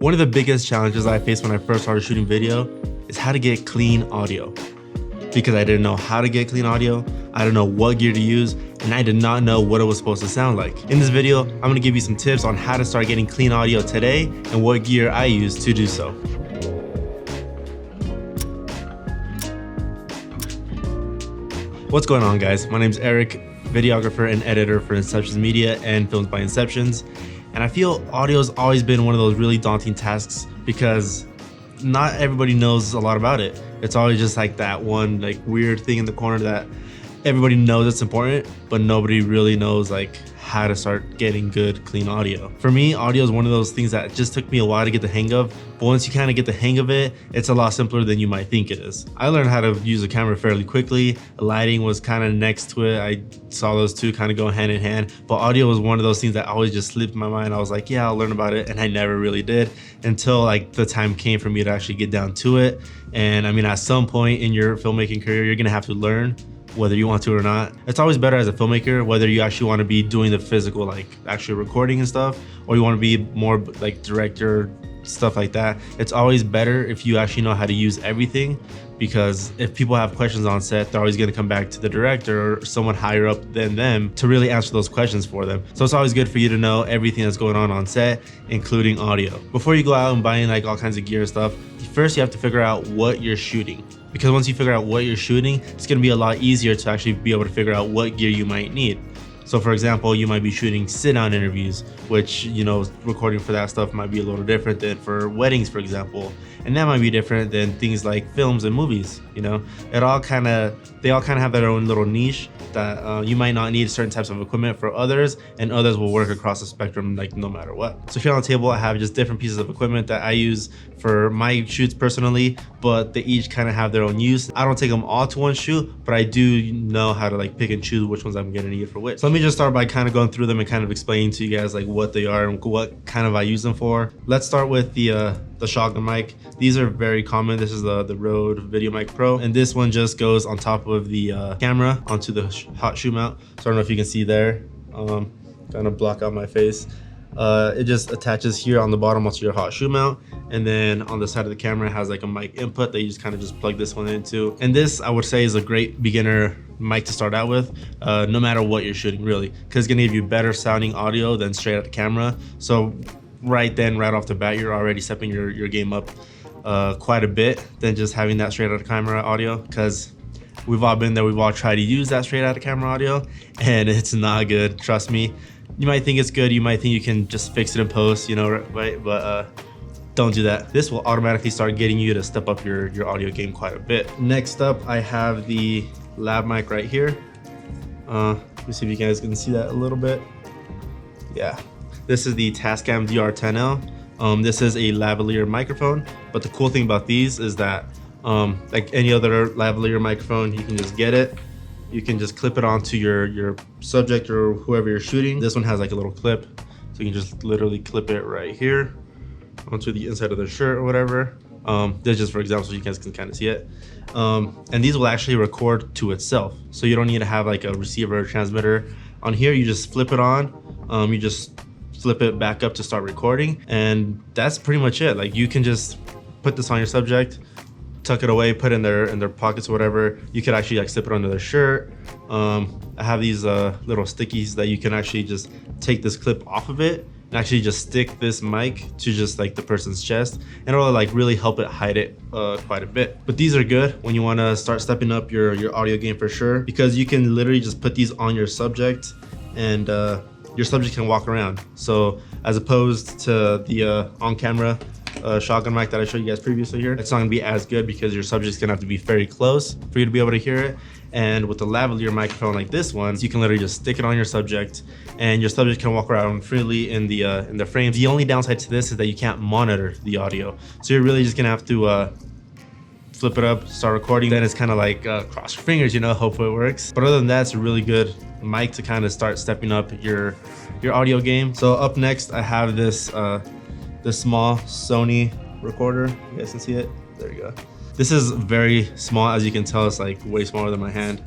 One of the biggest challenges I faced when I first started shooting video is how to get clean audio. Because I didn't know how to get clean audio, I didn't know what gear to use, and I did not know what it was supposed to sound like. In this video, I'm gonna give you some tips on how to start getting clean audio today and what gear I use to do so. What's going on, guys? My name's Eric, videographer and editor for Inceptions Media and Films by Inceptions. And I feel audio's always been one of those really daunting tasks because not everybody knows a lot about it. It's always just like that one like weird thing in the corner that everybody knows it's important, but nobody really knows like how to start getting good, clean audio. For me, audio is one of those things that just took me a while to get the hang of, but once you kind of get the hang of it, it's a lot simpler than you might think it is. I learned how to use a camera fairly quickly. Lighting was kind of next to it. I saw those two kind of go hand in hand, but audio was one of those things that always just slipped my mind. I was like, yeah, I'll learn about it, and I never really did until like the time came for me to actually get down to it. And I mean, at some point in your filmmaking career, you're gonna have to learn whether you want to or not. It's always better as a filmmaker, whether you actually want to be doing the physical, like actually recording and stuff, or you want to be more like director, stuff like that. It's always better if you actually know how to use everything, because if people have questions on set, they're always going to come back to the director or someone higher up than them to really answer those questions for them. So it's always good for you to know everything that's going on set, including audio. Before you go out and buying like all kinds of gear and stuff, first you have to figure out what you're shooting. Because once you figure out what you're shooting, it's gonna be a lot easier to actually be able to figure out what gear you might need. So for example, you might be shooting sit-down interviews, which, you know, recording for that stuff might be a little different than for weddings, for example. And that might be different than things like films and movies, you know? They all kind of have their own little niche that you might not need certain types of equipment for others, and others will work across the spectrum like no matter what. So here on the table, I have just different pieces of equipment that I use for my shoots personally, but they each kind of have their own use. I don't take them all to one shoot, but I do know how to like pick and choose which ones I'm gonna need for which. So let me just start by kind of going through them and kind of explaining to you guys like what they are and what kind of I use them for. Let's start with the shotgun mic. These are very common. This is the Rode VideoMic Pro, and this one just goes on top of the camera onto the hot shoe mount. So I don't know if you can see there, kind of block out my face. It just attaches here on the bottom onto your hot shoe mount, and then on the side of the camera it has like a mic input that you just kind of just plug this one into. And this, I would say, is a great beginner mic to start out with, no matter what you're shooting, really, because it's gonna give you better sounding audio than straight out the camera. So right off the bat, you're already stepping your game up quite a bit than just having that straight out of camera audio, because we've all been there. We've all tried to use that straight out of camera audio, and it's not good. Trust me. You might think it's good. You might think you can just fix it in post, you know, right? But don't do that. This will automatically start getting you to step up your audio game quite a bit. Next up, I have the lav mic right here. Let me see if you guys can see that a little bit. Yeah. This is the Tascam DR10L. This is a lavalier microphone, but the cool thing about these is that like any other lavalier microphone, you can just get it. You can just clip it onto your subject or whoever you're shooting. This one has like a little clip, so you can just literally clip it right here onto the inside of the shirt or whatever. This is just for example, so you guys can kind of see it. And these will actually record to itself, so you don't need to have like a receiver or transmitter. On here, you just flip it on. You just flip it back up to start recording, and that's pretty much it. Like, you can just put this on your subject, tuck it away, put it in their pockets or whatever. You could actually like slip it under their shirt. I have these little stickies that you can actually just take this clip off of it and actually just stick this mic to just like the person's chest, and it'll like really help it hide it quite a bit. But these are good when you want to start stepping up your audio game for sure, because you can literally just put these on your subject, and your subject can walk around. So as opposed to the on-camera shotgun mic that I showed you guys previously here, it's not gonna be as good because your subject's gonna have to be very close for you to be able to hear it. And with the lavalier microphone like this one, you can literally just stick it on your subject, and your subject can walk around freely in the frame. The only downside to this is that you can't monitor the audio, so you're really just gonna have to flip it up, start recording. Then it's kind of like cross your fingers, you know, hope it works. But other than that, it's a really good mic to kind of start stepping up your audio game. So up next, I have this small Sony recorder. You guys can see it. There you go. This is very small, as you can tell. It's like way smaller than my hand.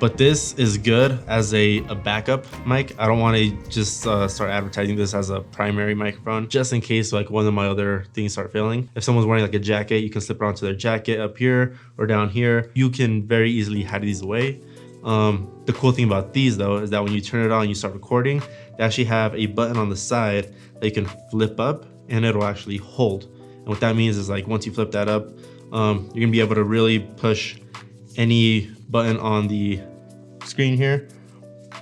But this is good as a backup mic. I don't want to just start advertising this as a primary microphone, just in case like one of my other things start failing. If someone's wearing like a jacket, you can slip it onto their jacket up here or down here. You can very easily hide these away. The cool thing about these though is that when you turn it on and you start recording, they actually have a button on the side that you can flip up and it'll actually hold. And what that means is like once you flip that up, you're gonna be able to really push any button on the screen here.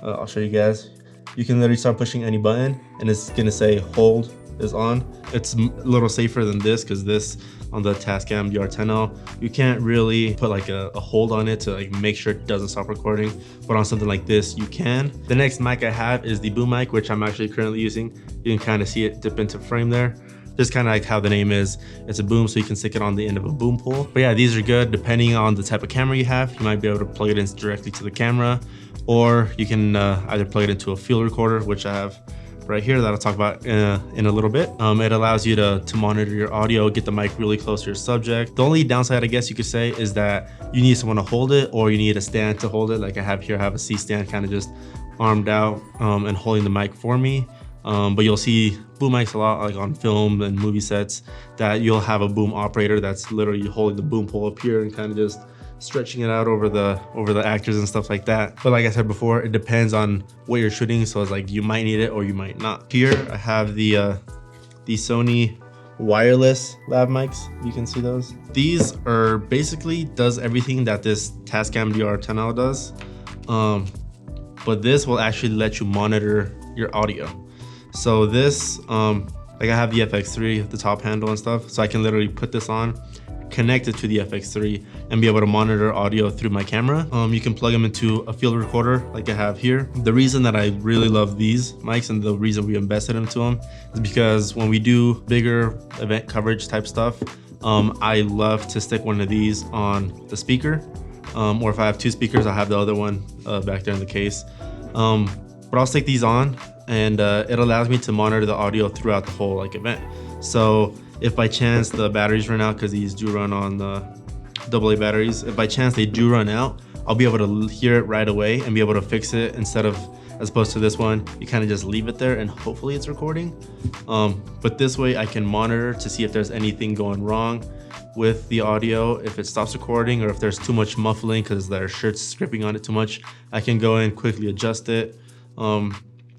I'll show you guys. You can literally start pushing any button and it's gonna say hold is on. It's a little safer than this because this on the Tascam DR10L, you can't really put like a hold on it to like make sure it doesn't stop recording, but on something like this you can. The next mic I have is the boom mic, which I'm actually currently using. You can kind of see it dip into frame there. Just kind of like how the name is, it's a boom, so you can stick it on the end of a boom pole. But yeah, these are good depending on the type of camera you have. You might be able to plug it in directly to the camera, or you can either plug it into a field recorder, which I have right here that I'll talk about in a little bit. It allows you to monitor your audio, get the mic really close to your subject. The only downside, I guess you could say, is that you need someone to hold it, or you need a stand to hold it. Like I have here, I have a C-stand kind of just armed out and holding the mic for me. But you'll see boom mics a lot like on film and movie sets that you'll have a boom operator that's literally holding the boom pole up here and kind of just stretching it out over the actors and stuff like that. But like I said before, it depends on what you're shooting, so it's like you might need it or you might not. Here I have the Sony wireless lav mics. You can see those. These are basically does everything that this Tascam DR10L does, but this will actually let you monitor your audio. So this, like I have the FX3, the top handle and stuff, so I can literally put this on, connect it to the FX3 and be able to monitor audio through my camera. You can plug them into a field recorder like I have here. The reason that I really love these mics and the reason we invested into them is because when we do bigger event coverage type stuff, I love to stick one of these on the speaker, or if I have two speakers, I'll have the other one back there in the case. But I'll stick these on and it allows me to monitor the audio throughout the whole like event. So if by chance the batteries run out, because these do run on the AA batteries, if by chance they do run out, I'll be able to hear it right away and be able to fix it instead of, as opposed to this one, you kind of just leave it there and hopefully it's recording. But this way I can monitor to see if there's anything going wrong with the audio, if it stops recording or if there's too much muffling because their shirt's gripping on it too much. I can go in, quickly adjust it.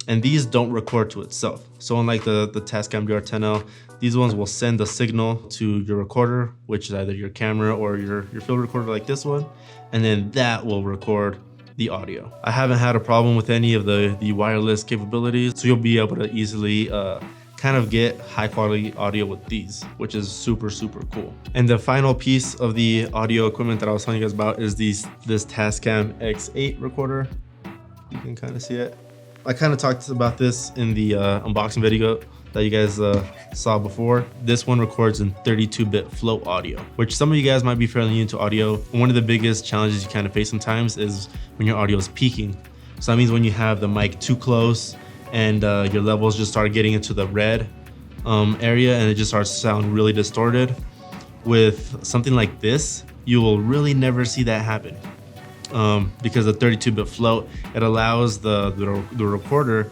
And these don't record to itself. So unlike the Tascam DR10L, these ones will send a signal to your recorder, which is either your camera or your field recorder like this one, and then that will record the audio. I haven't had a problem with any of the wireless capabilities, so you'll be able to easily kind of get high quality audio with these, which is super, super cool. And the final piece of the audio equipment that I was telling you guys about is this Tascam X8 recorder. You can kind of see it. I kind of talked about this in the unboxing video that you guys saw before. This one records in 32-bit float audio, which some of you guys might be fairly new to audio. One of the biggest challenges you kind of face sometimes is when your audio is peaking. So that means when you have the mic too close and your levels just start getting into the red area and it just starts to sound really distorted. With something like this, you will really never see that happen. Because the 32-bit float, it allows the recorder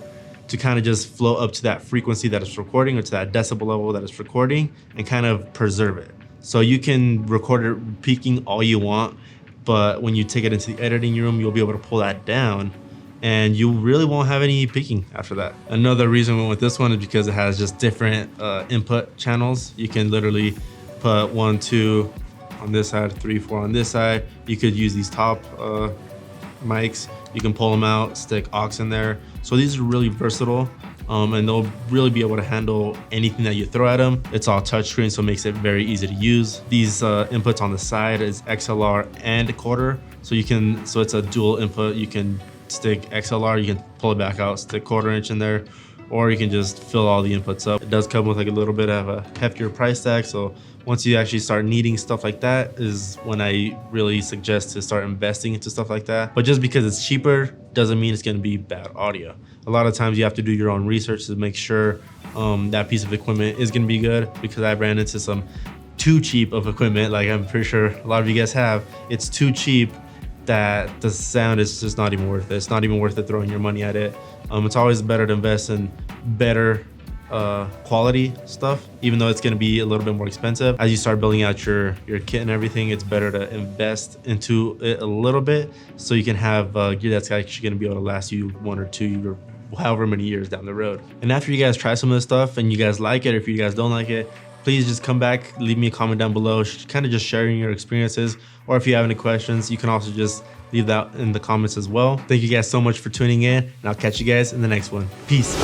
to kind of just float up to that frequency that it's recording or to that decibel level that it's recording and kind of preserve it. So you can record it peaking all you want, but when you take it into the editing room, you'll be able to pull that down and you really won't have any peaking after that. Another reason we went with this one is because it has just different input channels. You can literally put 1, 2, on this side, 3, 4 on this side. You could use these top mics. You can pull them out, stick aux in there. So these are really versatile and they'll really be able to handle anything that you throw at them. It's all touchscreen, so it makes it very easy to use. These inputs on the side is XLR and quarter. So it's a dual input. You can stick XLR, you can pull it back out, stick 1/4 inch in there, or you can just fill all the inputs up. It does come with like a little bit of a heftier price tag, so once you actually start needing stuff like that is when I really suggest to start investing into stuff like that. But just because it's cheaper doesn't mean it's gonna be bad audio. A lot of times you have to do your own research to make sure that piece of equipment is gonna be good, because I ran into some too cheap of equipment, like I'm pretty sure a lot of you guys have. It's too cheap, that the sound is just not even worth it. It's not even worth it throwing your money at it. It's always better to invest in better quality stuff, even though it's going to be a little bit more expensive. As you start building out your kit and everything, it's better to invest into it a little bit so you can have gear that's actually going to be able to last you 1 or 2 or however many years down the road. And after you guys try some of this stuff and you guys like it, or if you guys don't like it, please just come back, leave me a comment down below, kind of just sharing your experiences. Or if you have any questions, you can also just leave that in the comments as well. Thank you guys so much for tuning in, and I'll catch you guys in the next one. Peace.